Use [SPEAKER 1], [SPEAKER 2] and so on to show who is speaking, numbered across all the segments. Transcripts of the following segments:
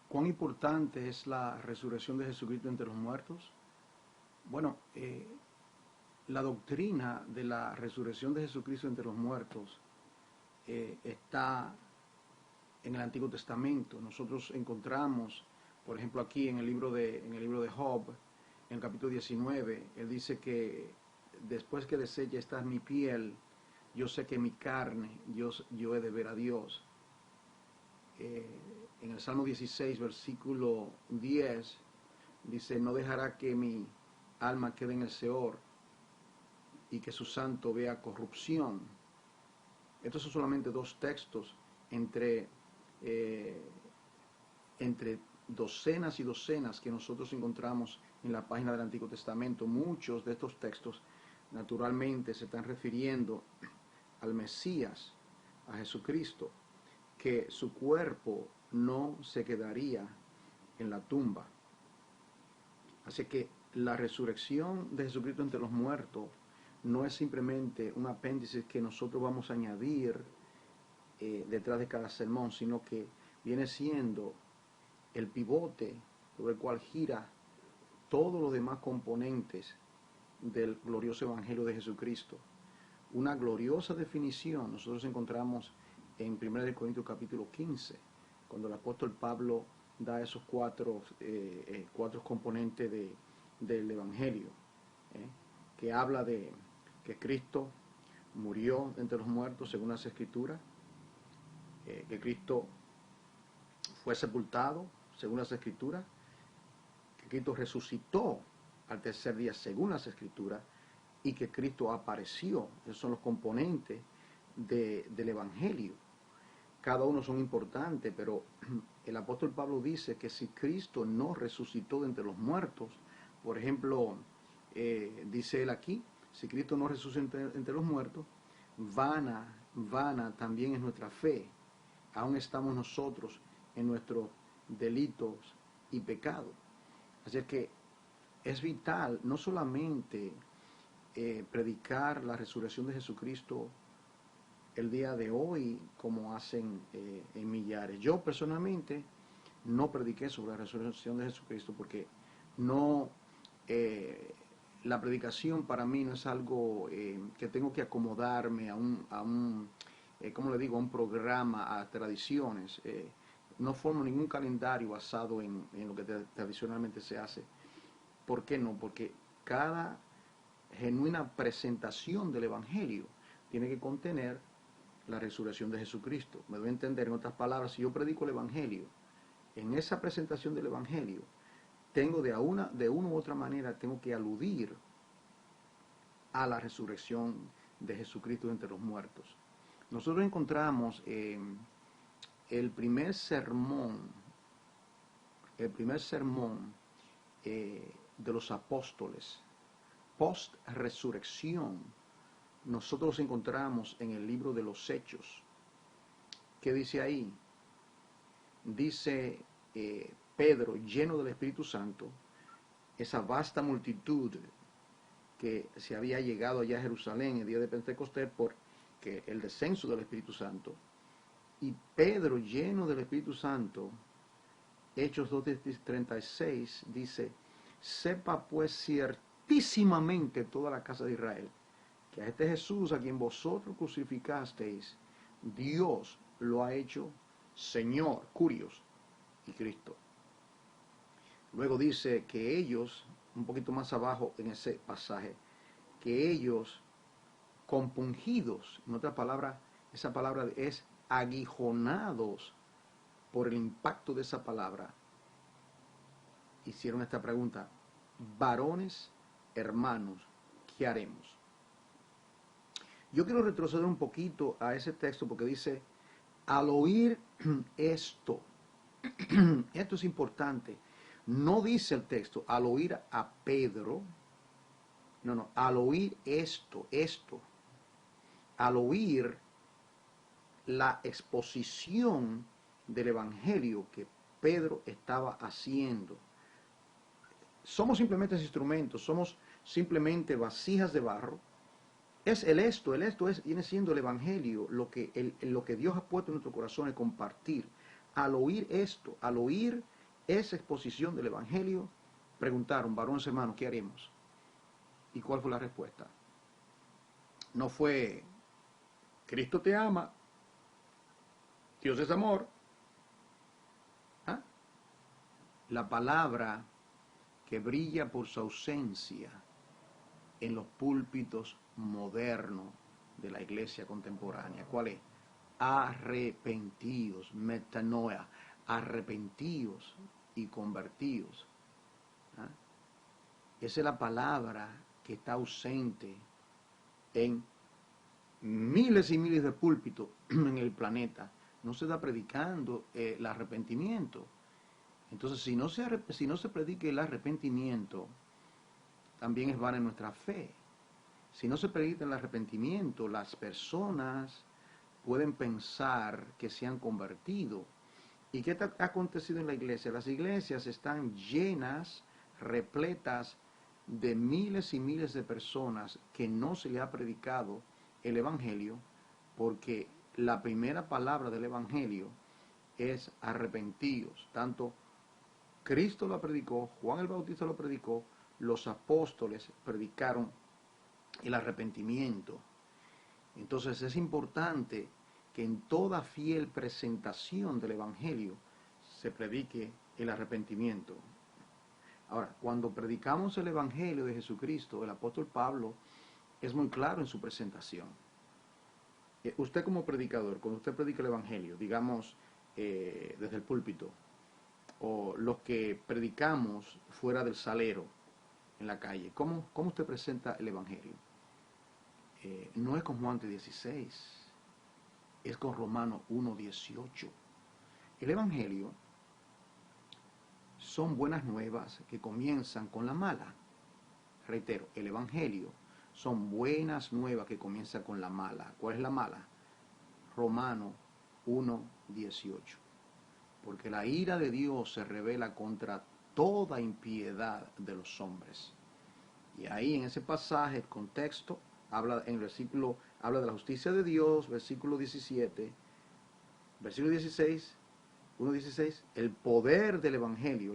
[SPEAKER 1] ¿Cuán importante es la resurrección de Jesucristo entre los muertos? Bueno, la doctrina de la resurrección de Jesucristo entre los muertos está en el Antiguo Testamento. Nosotros encontramos, por ejemplo, aquí en el libro de Job, en el capítulo 19, él dice que después que deseche esta mi piel, yo sé que mi carne, yo he de ver a Dios. En el Salmo 16, versículo 10, dice, no dejará que mi alma quede en el Seol y que su santo vea corrupción. Estos son solamente dos textos entre, eh, entre docenas y docenas que nosotros encontramos en la página del Antiguo Testamento. Muchos de estos textos naturalmente se están refiriendo al Mesías, a Jesucristo, que su cuerpo no se quedaría en la tumba. Así que la resurrección de Jesucristo entre los muertos no es simplemente un apéndice que nosotros vamos a añadir detrás de cada sermón, sino que viene siendo el pivote sobre el cual gira todos los demás componentes del glorioso Evangelio de Jesucristo. Una gloriosa definición nosotros encontramos en 1 Corintios capítulo 15, cuando el apóstol Pablo da esos cuatro componentes del Evangelio, que habla de que Cristo murió entre los muertos según las Escrituras, que Cristo fue sepultado según las Escrituras, que Cristo resucitó al tercer día según las Escrituras y que Cristo apareció. Esos son los componentes del Evangelio. Cada uno son importantes, pero el apóstol Pablo dice que si Cristo no resucitó de entre los muertos, por ejemplo, dice él aquí, si Cristo no resucitó entre los muertos, vana también es nuestra fe. Aún estamos nosotros en nuestros delitos y pecados. Así que es vital no solamente predicar la resurrección de Jesucristo el día de hoy como hacen en millares. Yo personalmente no prediqué sobre la resurrección de Jesucristo porque no, la predicación para mí no es algo que tengo que acomodarme a un ¿cómo le digo?, a un programa, a tradiciones. No formo ningún calendario basado en lo que tradicionalmente se hace. ¿Por qué no? Porque cada genuina presentación del Evangelio tiene que contener la resurrección de Jesucristo. Me doy a entender, en otras palabras, si yo predico el Evangelio, en esa presentación del Evangelio, tengo de una u otra manera, tengo que aludir a la resurrección de Jesucristo entre los muertos. Nosotros encontramos el primer sermón de los apóstoles, post-resurrección, nosotros encontramos en el libro de los Hechos. ¿Qué dice ahí? Dice Pedro, lleno del Espíritu Santo, esa vasta multitud que se había llegado allá a Jerusalén el día de Pentecostés por el descenso del Espíritu Santo. Y Pedro, lleno del Espíritu Santo, Hechos 2:36, dice, sepa pues ciertísimamente toda la casa de Israel, que a este Jesús a quien vosotros crucificasteis, Dios lo ha hecho Señor, Curios y Cristo. Luego dice que ellos, un poquito más abajo en ese pasaje, que ellos compungidos, en otra palabra, esa palabra es aguijonados por el impacto de esa palabra, hicieron esta pregunta, varones, hermanos, ¿qué haremos? Yo quiero retroceder un poquito a ese texto porque dice, al oír esto, esto es importante, no dice el texto, al oír a Pedro, no, al oír esto, al oír la exposición del Evangelio que Pedro estaba haciendo. Somos simplemente instrumentos, somos simplemente vasijas de barro. Es el esto viene siendo el Evangelio, lo que Dios ha puesto en nuestro corazón es compartir. Al oír esto, al oír esa exposición del Evangelio, preguntaron, varones hermanos, ¿qué haremos? ¿Y cuál fue la respuesta? No fue, Cristo te ama, Dios es amor. ¿Ah? La palabra que brilla por su ausencia en los púlpitos modernos de la iglesia contemporánea. ¿Cuál es? Arrepentidos, metanoia, arrepentidos y convertidos. ¿Ah? Esa es la palabra que está ausente en miles y miles de púlpitos en el planeta. No se está predicando el arrepentimiento. Entonces, si no se predica el arrepentimiento, también es vana nuestra fe. Si no se predica el arrepentimiento, las personas pueden pensar que se han convertido. ¿Y qué ha acontecido en la iglesia? Las iglesias están llenas, repletas de miles y miles de personas que no se les ha predicado el Evangelio, porque la primera palabra del Evangelio es arrepentidos. Tanto Cristo lo predicó, Juan el Bautista lo predicó, los apóstoles predicaron el arrepentimiento. Entonces es importante que en toda fiel presentación del Evangelio se predique el arrepentimiento. Ahora, cuando predicamos el Evangelio de Jesucristo, el apóstol Pablo es muy claro en su presentación. Usted como predicador, cuando usted predica el Evangelio, digamos desde el púlpito, o los que predicamos fuera del salero, en la calle, ¿cómo usted presenta el Evangelio? No es con Juan 16, es con Romanos 1:18. El Evangelio son buenas nuevas que comienzan con la mala. Reitero, el Evangelio son buenas nuevas que comienzan con la mala. ¿Cuál es la mala? Romanos 1:18. Porque la ira de Dios se revela contra toda impiedad de los hombres. Y ahí en ese pasaje, el contexto, habla en el versículo, habla de la justicia de Dios, versículo 17, versículo 16, 1:16, el poder del Evangelio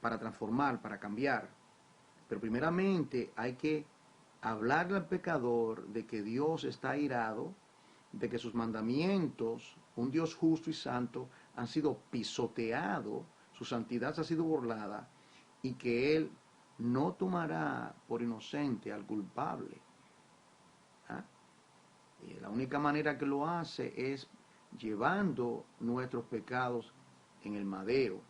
[SPEAKER 1] para transformar, para cambiar. Pero primeramente hay que hablarle al pecador de que Dios está airado, de que sus mandamientos, un Dios justo y santo, han sido pisoteados, su santidad ha sido burlada, y que Él no tomará por inocente al culpable. ¿Ah? Y la única manera que lo hace es llevando nuestros pecados en el madero.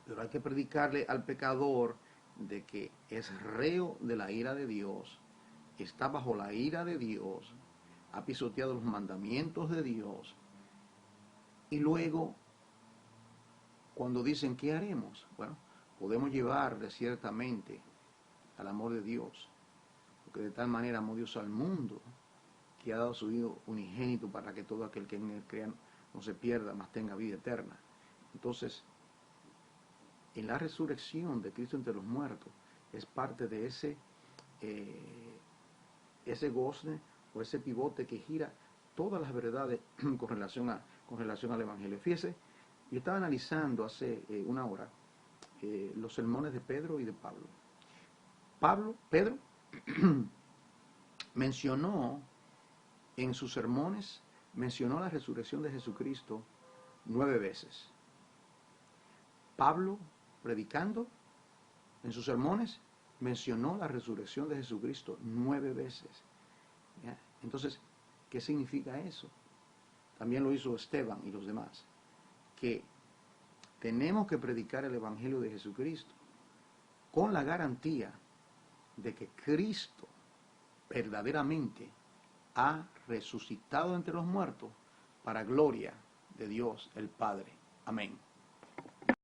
[SPEAKER 1] Pero hay que predicarle al pecador de que es reo de la ira de Dios, está bajo la ira de Dios, ha pisoteado los mandamientos de Dios. Y luego, cuando dicen, ¿qué haremos? Bueno, podemos llevarle ciertamente al amor de Dios, porque de tal manera amó Dios al mundo, que ha dado su Hijo unigénito para que todo aquel que en él crea no se pierda, mas tenga vida eterna. Entonces, en la resurrección de Cristo entre los muertos, es parte de ese gozne o ese pivote que gira todas las verdades con relación al Evangelio. Fíjese, yo estaba analizando hace una hora los sermones de Pedro y de Pablo. Pedro mencionó en sus sermones, mencionó la resurrección de Jesucristo 9 veces. Pablo, predicando en sus sermones, mencionó la resurrección de Jesucristo 9 veces. ¿Ya? Entonces, ¿qué significa eso? También lo hizo Esteban y los demás. Que tenemos que predicar el Evangelio de Jesucristo con la garantía de que Cristo verdaderamente ha resucitado entre los muertos para gloria de Dios el Padre. Amén.